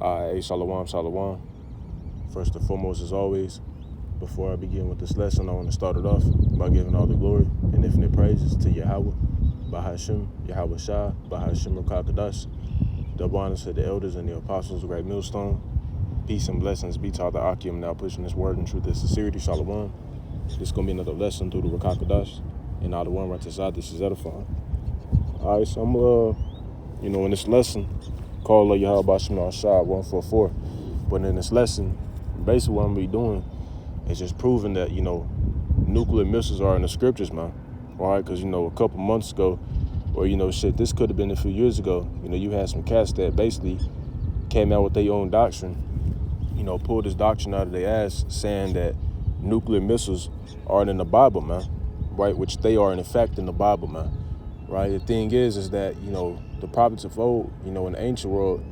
Hey, Shalom, Shalom. First and foremost, as always, before I begin with this lesson, I want to start it off by giving all the glory and infinite praises to Yahweh, Bahashim, Yahweh Shah, Bahashim Rakakadash, double honors to the elders and the apostles of Great Millstone. Peace and blessings be to all the Akim now pushing this word in truth and sincerity, Shalom. This is going to be another lesson through the Rakakadash, and all the one right to side, this is edifying. All right, so I'm, in this lesson, called Yahweh Bahashim Shah 144, but in this lesson, basically what I'm going to be doing is just proving that, nuclear missiles are in the scriptures, man. All right, because, a couple months ago, or, this could have been a few years ago, you had some cats that basically came out with their own doctrine, pulled this doctrine out of their ass saying that nuclear missiles aren't in the Bible, man, right, which they are, in fact, in the Bible, man, right? The thing is that, the prophets of old, in the ancient world,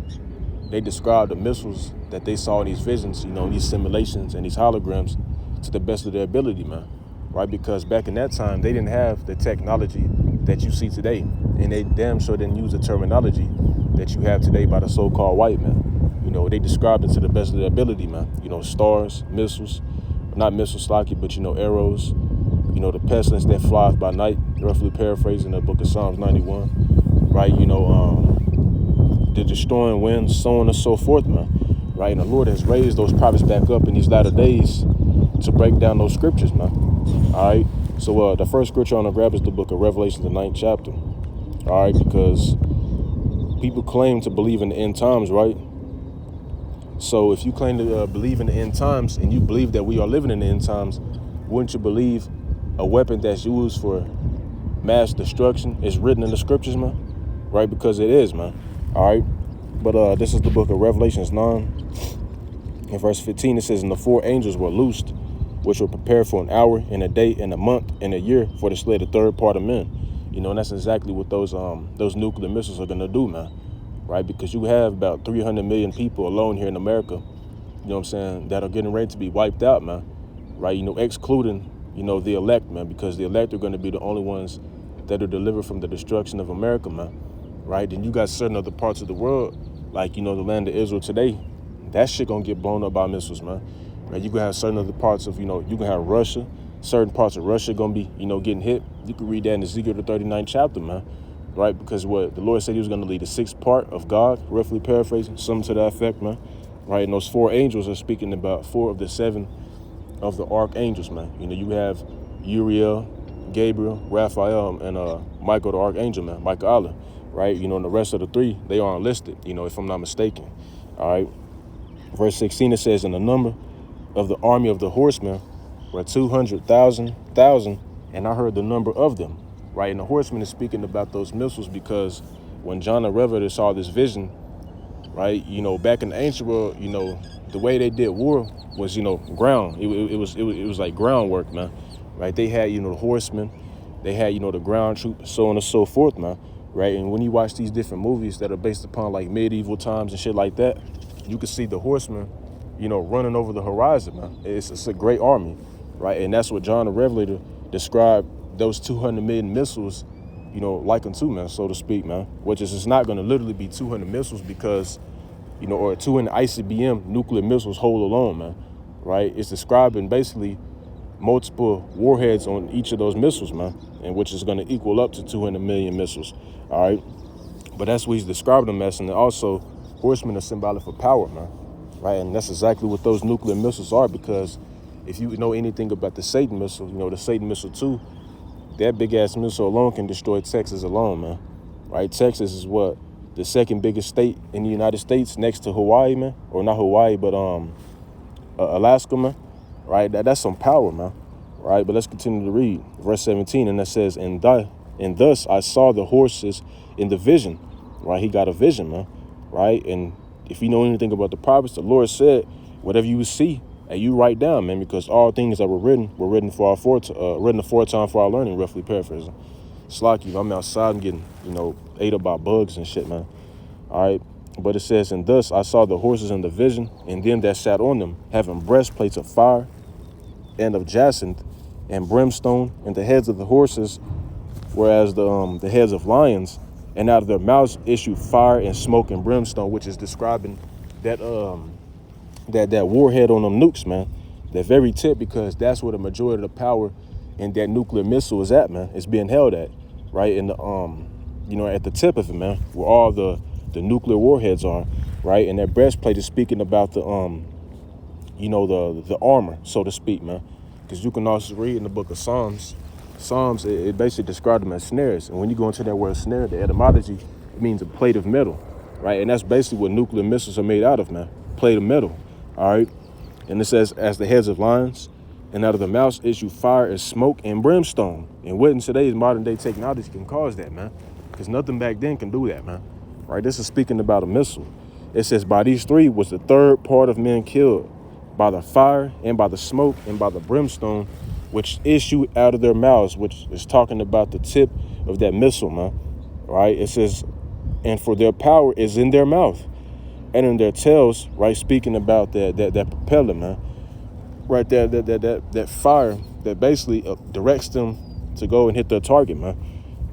they described the missiles that they saw in these visions, these simulations and these holograms to the best of their ability, man, right? Because back in that time, they didn't have the technology that you see today, and they damn sure didn't use the terminology that you have today by the so-called white man. They described it to the best of their ability, man. Stars, missiles, not missiles, slocky, but, arrows, the pestilence that flies by night, roughly paraphrasing the book of Psalms 91, right? The destroying winds, so on and so forth, man, right? And the Lord has raised those prophets back up in these latter days to break down those scriptures, man. All right, so the first scripture on the grab is the book of Revelation, the 9th chapter. All right, because people claim to believe in the end times, right? So if you claim to believe in the end times and you believe that we are living in the end times, wouldn't you believe a weapon that's used for mass destruction is written in the scriptures, man? Right, because it is, man. All right, but this is the book of Revelations 9. In verse 15, it says, "And the four angels were loosed, which were prepared for an hour and a day and a month and a year for to slay the third part of men." And that's exactly what those nuclear missiles are going to do, man. Right, because you have about 300 million people alone here in America, that are getting ready to be wiped out, man. Right, excluding, the elect, man, because the elect are going to be the only ones that are delivered from the destruction of America, man. Right, then you got certain other parts of the world, like, the land of Israel today, that shit gonna get blown up by missiles, man. Right, you can have certain other parts of, you can have Russia, certain parts of Russia gonna be, getting hit. You can read that in Ezekiel, the 39th chapter, man. Right, because what the Lord said he was gonna lead the sixth part of God, roughly paraphrasing, something to that effect, man. Right, and those four angels are speaking about 4 of the 7 of the archangels, man. You have Uriel, Gabriel, Raphael, and Michael the archangel, man, Michael Allah. Right, and the rest of the 3, they aren't listed, if I'm not mistaken. All right, verse 16, it says, "And the number of the army of the horsemen were 200,000, and I heard the number of them." Right, and the horsemen is speaking about those missiles because when John the Revelator saw this vision, right, back in the ancient world, the way they did war was, ground. It was like groundwork, man. Right, they had, the horsemen, they had, the ground troops, so on and so forth, man. Right, and when you watch these different movies that are based upon like medieval times and shit like that, you can see the horsemen, running over the horizon, man. It's a great army, right? And that's what John the Revelator described those 200 million missiles, like unto, man, so to speak, man. Which is, it's not going to literally be 200 missiles because, or 200 ICBM nuclear missiles whole alone, man. Right? It's describing basically multiple warheads on each of those missiles, man, and which is going to equal up to 200 million missiles. All right, but that's what he's describing them as. And also, horsemen are symbolic for power, man. Right, and that's exactly what those nuclear missiles are, because if you know anything about the Satan missile, the Satan missile 2, that big ass missile alone can destroy Texas alone, man. Right, Texas is what, the second biggest state in the United States next to Hawaii, man, or not Hawaii, but Alaska, man. Right, that's some power, man. Right, but let's continue to read verse 17, and that says, "And thus I saw the horses in the vision." Right, he got a vision, man. Right, and if you know anything about the prophets, the Lord said, whatever you see, and you write down, man, because all things that were written for written aforetime for our learning, roughly paraphrasing. Slocky, I'm outside and getting, ate up by bugs and shit, man. All right, but it says, "And thus I saw the horses in the vision, and them that sat on them, having breastplates of fire and of jacinth and brimstone, and the heads of the horses whereas the heads of lions, and out of their mouths issued fire and smoke and brimstone," which is describing that that warhead on them nukes, man. That very tip, because that's where the majority of the power in that nuclear missile is at, man. It's being held at, right? In the at the tip of it, man, where all the nuclear warheads are, right? And that breastplate is speaking about the the armor, so to speak, man. Because you can also read in the book of Psalms, it basically describes them as snares. And when you go into that word snare, the etymology, it means a plate of metal, right? And that's basically what nuclear missiles are made out of, man. Plate of metal, all right? And it says, as the heads of lions, and out of the mouths issue fire and smoke and brimstone. And what in today's modern day technology can cause that, man? Because nothing back then can do that, man. Right? This is speaking about a missile. It says, by these three was the third part of men killed, by the fire and by the smoke and by the brimstone, which issued out of their mouths, which is talking about the tip of that missile, man. Right? It says, and for their power is in their mouth and in their tails, right? Speaking about that propeller, man. Right there, that fire that basically directs them to go and hit their target, man.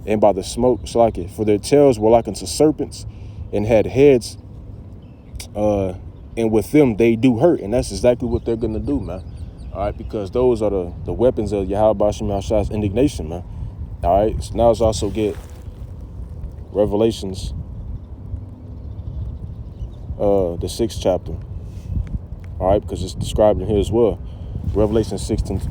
And by the smoke, it's like it. For their tails were like unto serpents, and had heads, and with them they do hurt, and that's exactly what they're gonna do, man. All right, because those are the weapons of Yahweh Shem Yahshua's indignation, man. All right, so now let's also get Revelations, the 6th chapter. All right, because it's described in here as well. Revelation 6 and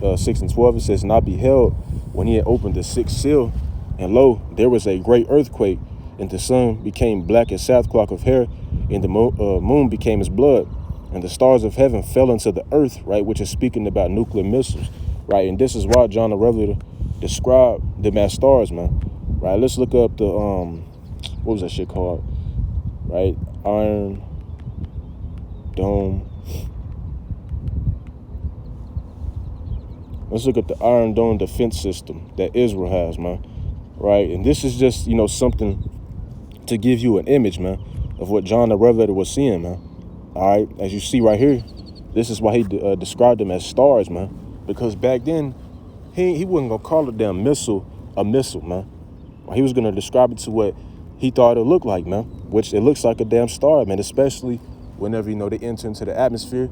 12, it says, and I beheld when he had opened the 6th seal, and lo, there was a great earthquake, and the sun became black as sackcloth of hair, and the moon became as blood, and the stars of heaven fell into the earth, right, which is speaking about nuclear missiles, right? And this is why John the Revelator described them as stars, man. Right, let's look up the, what was that shit called? Right, Iron Dome. Let's look at the Iron Dome defense system that Israel has, man. Right, and this is just, something to give you an image, man, of what John the Revelator was seeing, man. All right, as you see right here, this is why he described them as stars, man. Because back then, he wasn't gonna call a damn missile a missile, man. He was gonna describe it to what he thought it looked like, man. Which it looks like a damn star, man. Especially whenever they enter into the atmosphere.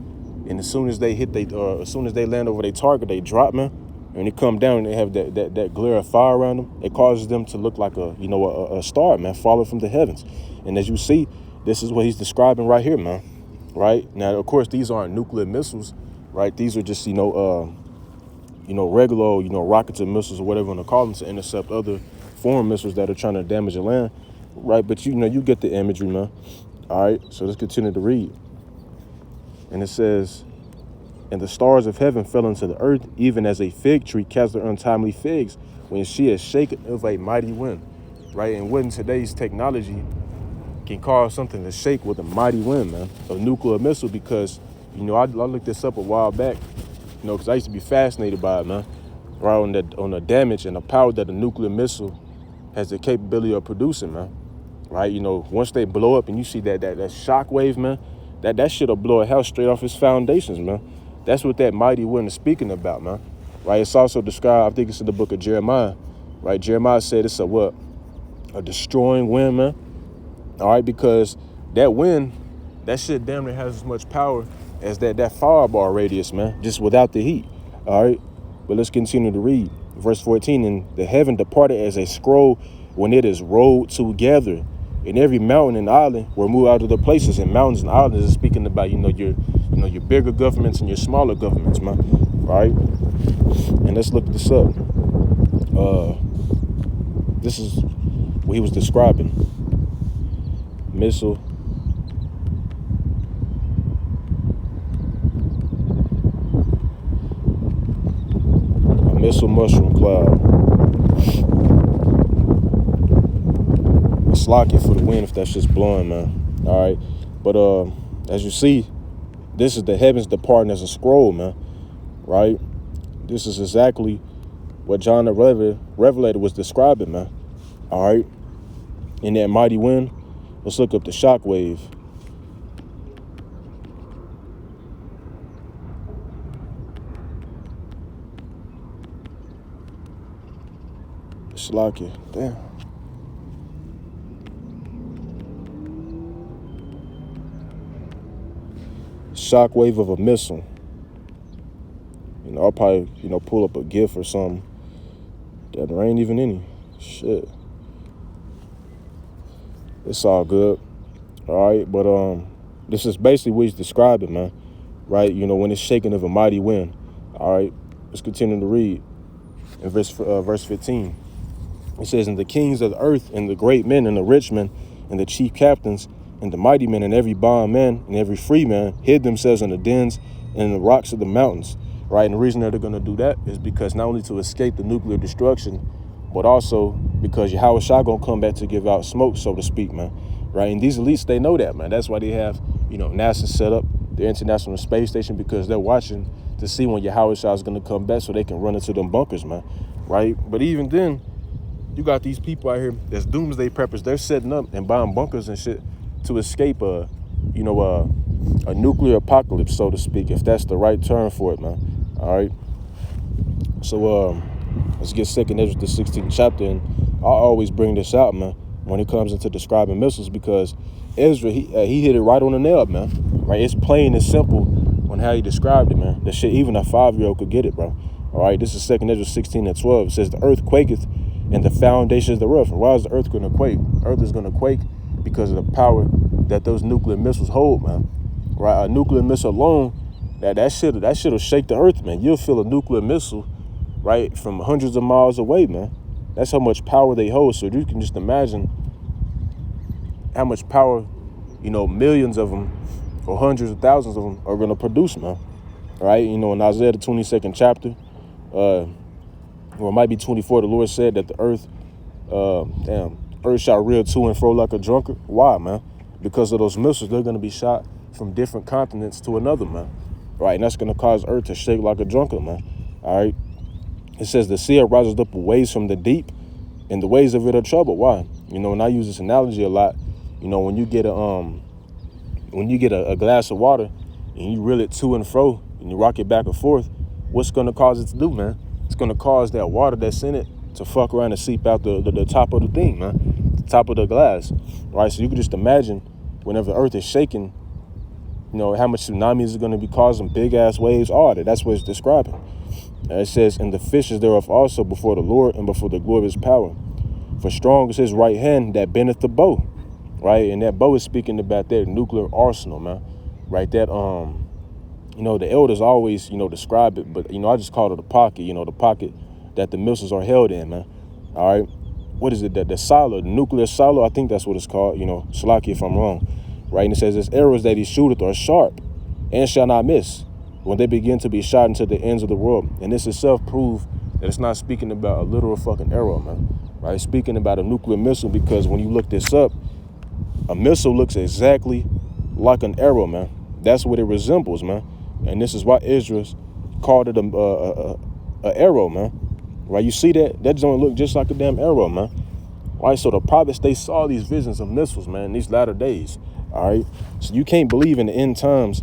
And as soon as they as soon as they land over their target, they drop, man. And they come down and they have that glare of fire around them. It causes them to look like a star, man, falling from the heavens. And as you see, this is what he's describing right here, man. Right now, of course, these aren't nuclear missiles, right? These are just regular, rockets and missiles or whatever you want to call them, to intercept other foreign missiles that are trying to damage the land, right? But you get the imagery, man. All right, so let's continue to read. And it says, and the stars of heaven fell into the earth, even as a fig tree casts her untimely figs when she is shaken of a mighty wind, right? And when today's technology can cause something to shake with a mighty wind, man, a nuclear missile, because, I looked this up a while back, because I used to be fascinated by it, man, right, on the damage and the power that a nuclear missile has the capability of producing, man, right? Once they blow up and you see that shock wave, man, that shit'll blow a house straight off its foundations, man. That's what that mighty wind is speaking about, man. Right? It's also described, I think it's in the book of Jeremiah, right? Jeremiah said it's a destroying wind, man. All right, because that wind, that shit damn near has as much power as that fireball radius, man, just without the heat. All right, but let's continue to read. Verse 14, and the heaven departed as a scroll when it is rolled together, and every mountain and island were moved out of their places. And mountains and islands is speaking about, your bigger governments and your smaller governments, man. Right? And let's look this up. This is what he was describing. Missile. A missile mushroom cloud. It's lucky for the wind if that's just blowing, man. All right. But as you see, this is the heavens departing as a scroll, man. Right? This is exactly what John the Revelator was describing, man. All right. In that mighty wind, let's look up the shock wave. It's lucky. Damn. shockwave of a missile. I'll probably, pull up a GIF or something. That there ain't even any. Shit. It's all good. All right, but this is basically what he's describing, man. Right, when it's shaking of a mighty wind. All right, let's continue to read in verse 15. It says, "And the kings of the earth, and the great men, and the rich men, and the chief captains, and the mighty men, and every bondman, and every free man, hid themselves in the dens and in the rocks of the mountains." Right, and the reason that they're going to do that is because not only to escape the nuclear destruction, but also because Yahweh Shai gonna come back to give out smoke, so to speak, man. Right, and these elites, they know that, man. That's why they have, NASA set up the International Space Station, because they're watching to see when Yahweh Shai is gonna come back so they can run into them bunkers, man. Right, but even then, you got these people out here that's doomsday preppers. They're setting up and buying bunkers and shit to escape a nuclear apocalypse, so to speak, if that's the right term for it, man. All right. So let's get 2nd Ezra, the 16th chapter, and I always bring this out, man, when it comes into describing missiles, because Ezra, he hit it right on the nail, man. Right, it's plain and simple on how he described it, man. The shit even a 5-year-old could get it, bro. All right, this is 2nd Ezra 16 and 12. It says, "The earth quaketh, and the foundations thereof." And why is the earth going to quake? Earth is going to quake because of the power that those nuclear missiles hold, man. Right, a nuclear missile alone, that shit'll shake the earth, man. You'll feel a nuclear missile, right, from hundreds of miles away, man. That's how much power they hold. So you can just imagine how much power, millions of them or hundreds of thousands of them are going to produce, man. Right, in Isaiah the 22nd chapter, or it might be 24, the Lord said that the earth, earth shall reel to and fro like a drunkard. Why, man? Because of those missiles, they're going to be shot from different continents to another, man. Right, and that's going to cause earth to shake like a drunkard, man. All right. It says the sea rises up waves from the deep, and the waves of it are troubled. Why? And I use this analogy a lot. When you get a glass of water and you reel it to and fro and you rock it back and forth, what's going to cause it to do, man? It's going to cause that water that's in it to fuck around and seep out the top of the thing, man, the top of the glass. Right, so you can just imagine whenever the earth is shaking, how much tsunamis is going to be causing, big ass waves, all that. That's what it's describing. And it says, "And the fishes thereof also before the Lord and before the glory of his power. For strong is his right hand that bendeth the bow." Right, and that bow is speaking about that nuclear arsenal, man. Right, that the elders always describe it, but I just call it a pocket. The pocket that the missiles are held in, man. All right, what is it? The silo, the nuclear silo. I think that's what it's called. Salaki if I'm wrong. Right, and it says, "His arrows that he shooteth are sharp, and shall not miss, when they begin to be shot into the ends of the world." And this itself proves that it's not speaking about a literal fucking arrow, man. Right, it's speaking about a nuclear missile, because when you look this up, a missile looks exactly like an arrow, man. That's what it resembles, man. And this is why Israel called it a arrow, man. Right, you see that? That don't look just like a damn arrow, man. Right, so the prophets, they saw these visions of missiles, man, in these latter days. All right, so you can't believe in the end times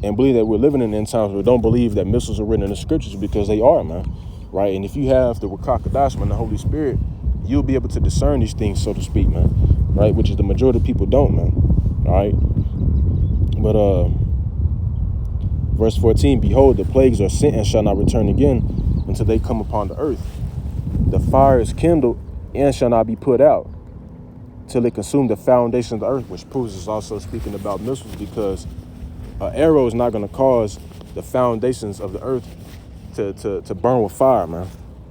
and believe that we're living in the end times, but don't believe that missiles are written in the scriptures, because they are, man. Right, and if you have the Rakakadash, man, the Holy Spirit, you'll be able to discern these things, so to speak, man. Right, which is the majority of people don't, man. All right, but verse 14, "Behold, the plagues are sent and shall not return again until they come upon the earth. The fire is kindled and shall not be put out till it consume the foundation of the earth," which proves it's also speaking about missiles, because an arrow is not going to cause the foundations of the earth to burn with fire, man.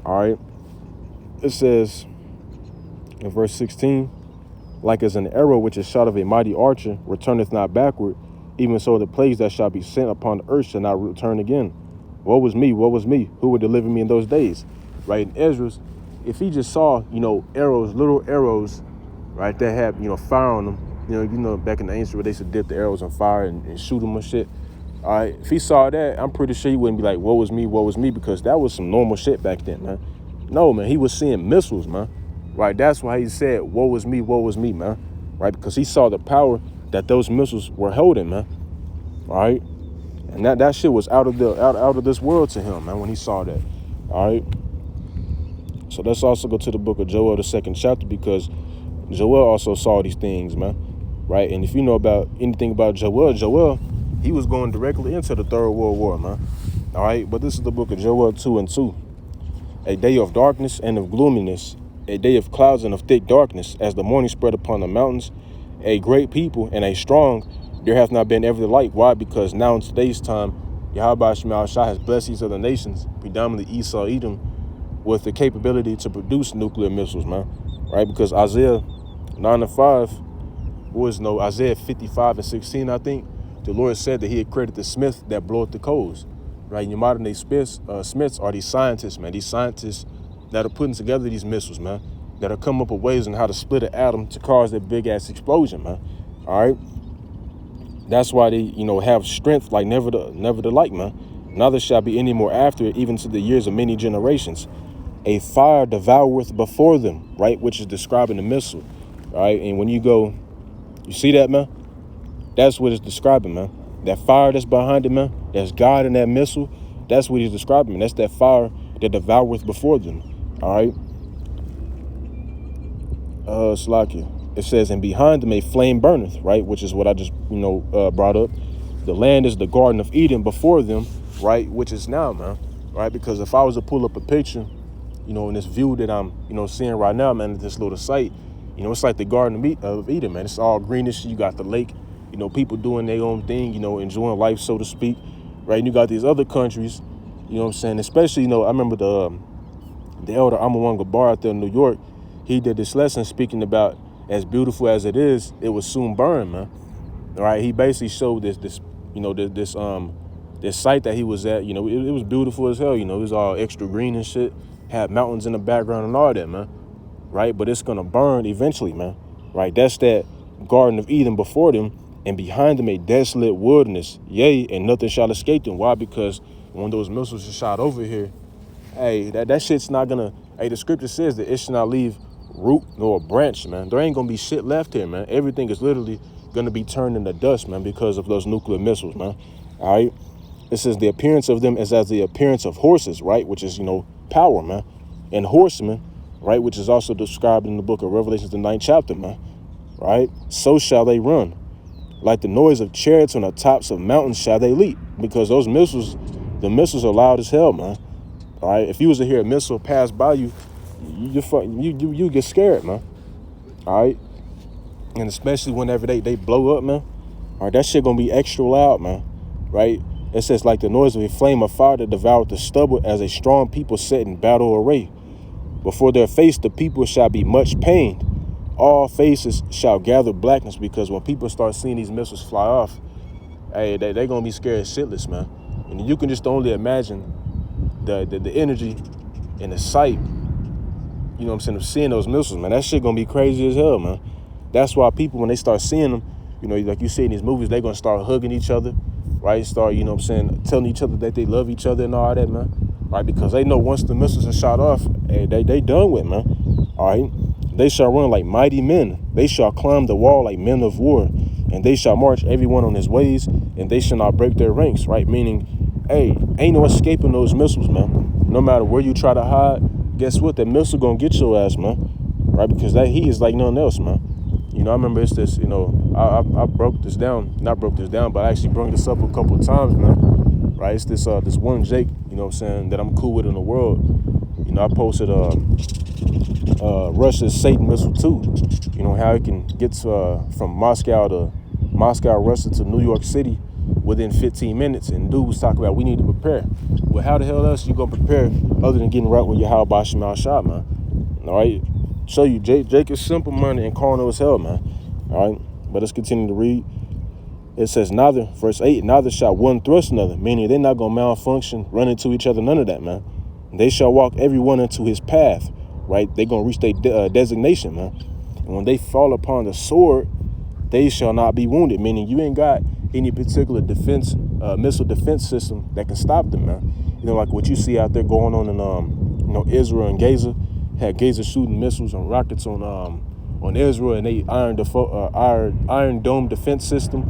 All right. It says in verse 16, "Like as an arrow which is shot of a mighty archer returneth not backward, even so the plagues that shall be sent upon the earth shall not return again. Woe was me, woe was me, who would deliver me in those days?" Right, in Ezra's, if he just saw, arrows, little arrows, right, that had, fire on them, back in the ancient where they used to dip the arrows on fire and shoot them and shit. All right, if he saw that, I'm pretty sure he wouldn't be like, woe was me, because that was some normal shit back then, man. No, man, he was seeing missiles, man. Right, that's why he said, woe was me, man. Right, because he saw the power that those missiles were holding, man. All right, and that shit was out of this world to him, man, when he saw that. All right, so let's also go to the book of Joel, the 2nd chapter, because Joel also saw these things, man. Right, and if you know about anything about Joel, he was going directly into the Third World War, man. All right, but this is the book of Joel 2:2. A day of darkness and of gloominess, a day of clouds and of thick darkness, as the morning spread upon the mountains, a great people and a strong, there hath not been ever the like. Why? Because now in today's time, Yahweh Shema Shah has blessed these other nations, predominantly Esau, Edom, with the capability to produce nuclear missiles, man. Right? Because Isaiah 9:5 Isaiah 55:16, I think, the Lord said that he had created the smith that bloweth the coals. Right? Your modern day smiths are these scientists, man. These scientists that are putting together these missiles, man, that are coming up with ways on how to split an atom to cause that big ass explosion, man. All right. That's why they, have strength like never the like, man. Neither shall be any more after it, even to the years of many generations. A fire devoureth before them, right? Which is describing the missile, right? And when you go, you see that, man? That's what it's describing, man. That fire that's behind it, man, that's God in that missile. That's what he's describing, man. That's that fire that devoureth before them, all right? Slakia. It says, and behind them a flame burneth, right? Which is what I just, brought up. The land is the Garden of Eden before them, right? Which is now, man, right? Because if I was to pull up a picture, in this view that I'm, seeing right now, man, at this little site, it's like the Garden of Eden, man. It's all greenish. You got the lake, people doing their own thing, enjoying life, so to speak, right? And you got these other countries, especially, I remember the elder Amawang Gabar out there in New York. He did this lesson speaking about, as beautiful as it is, it will soon burn, man. All right, he basically showed this site that he was at. It was beautiful as hell. It was all extra green and shit, had mountains in the background and all that, man. Right, but it's gonna burn eventually, man. Right, that's that Garden of Eden before them, and behind them a desolate wilderness. Yea, and nothing shall escape them. Why? Because when those missiles are shot over here, hey, that shit's not gonna. Hey, the scripture says that it should not leave root nor branch, man. There ain't gonna be shit left here, man. Everything is literally gonna be turned into dust, man, because of those nuclear missiles, man. All right. It says the appearance of them is as the appearance of horses, right? Which is, power, man. And horsemen, right? Which is also described in the book of Revelations, the 9th chapter, man. Right? So shall they run. Like the noise of chariots on the tops of mountains shall they leap. Because those missiles, the missiles are loud as hell, man. All right. If you was to hear a missile pass by you, you get scared, man. All right. And especially whenever they blow up, man. All right, that shit gonna be extra loud, man. Right? It says like the noise of a flame of fire that devoured the stubble as a strong people set in battle array. Before their face the people shall be much pained. All faces shall gather blackness, because when people start seeing these missiles fly off, hey, they gonna be scared shitless, man. And you can just only imagine the energy and the sight, of seeing those missiles, man. That shit gonna be crazy as hell, man. That's why people, when they start seeing them, like you see in these movies, they gonna start hugging each other, right? Start, telling each other that they love each other and all that, man. Right? Because they know once the missiles are shot off, hey, they done with, man. All right? They shall run like mighty men. They shall climb the wall like men of war. And they shall march everyone on his ways, and they shall not break their ranks, right? Meaning, hey, ain't no escaping those missiles, man. No matter where you try to hide, guess what? That missile gonna get your ass, man. Right? Because that heat is like nothing else, man. I remember it's this, I broke this down, not broke this down, but I actually brought this up a couple of times, man. Right? It's this one Jake, that I'm cool with in the world. I posted Russia's Satan missile 2. How it can get from Moscow, Russia to New York City within 15 minutes. And dude was talking about we need to prepare. Well, how the hell else you gonna prepare other than getting right with your Yahweh Shema Shah, man? All right. Show you, Jake is simple minded and carnal as hell, man. All right, but let's continue to read. It says, verse 8, neither shall one thrust another, meaning they're not gonna malfunction, run into each other, none of that, man. They shall walk everyone into his path, right? They're gonna reach their designation, man. And when they fall upon the sword, they shall not be wounded, meaning you ain't got any particular missile defense system that can stop them, man. Like what you see out there going on in Israel and Gaza. Had Gaza shooting missiles and rockets on Israel, and they Iron Dome defense system,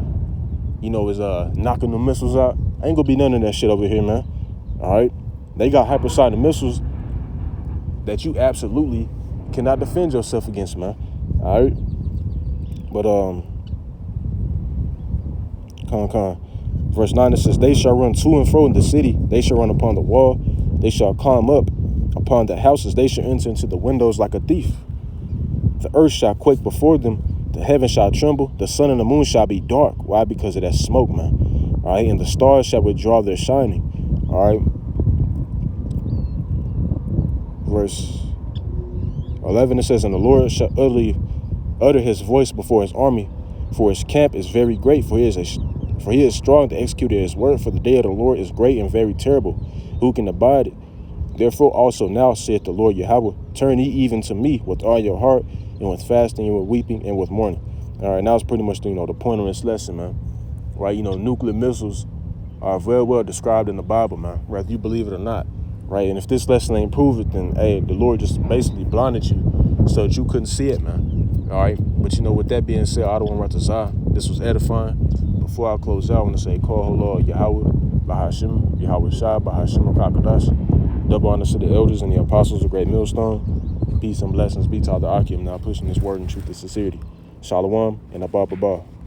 is knocking the missiles out. Ain't gonna be none of that shit over here, man. All right, they got hypersonic missiles that you absolutely cannot defend yourself against, man. All right, but Verse 9, it says, they shall run to and fro in the city. They shall run upon the wall. They shall climb up upon the houses. They shall enter into the windows like a thief. The earth shall quake before them. The heaven shall tremble. The sun and the moon shall be dark. Why? Because of that smoke, man. All right. And the stars shall withdraw their shining. All right. Verse 11, it says, and the Lord shall utter his voice before his army, for his camp is very great, for he is strong to execute his word, for the day of the Lord is great and very terrible. Who can abide it? Therefore also now saith the Lord Yahweh, turn ye even to me with all your heart, and with fasting, and with weeping, and with mourning. All right, now it's pretty much, the point of this lesson, man. Right, nuclear missiles are very well described in the Bible, man, whether you believe it or not. Right, and if this lesson ain't prove it, then, hey, the Lord just basically blinded you so that you couldn't see it, man. All right, but, with that being said, I don't want to Ratazah. This was edifying. Before I close out, I want to say, call Lord Yahweh, Bahashim, Yahweh Shai, Bahashim, Rakadash. Double honor to the elders and the apostles of Great Millstone. Peace and blessings be to the Akim, now pushing this word in truth and sincerity. Shalom and Abba.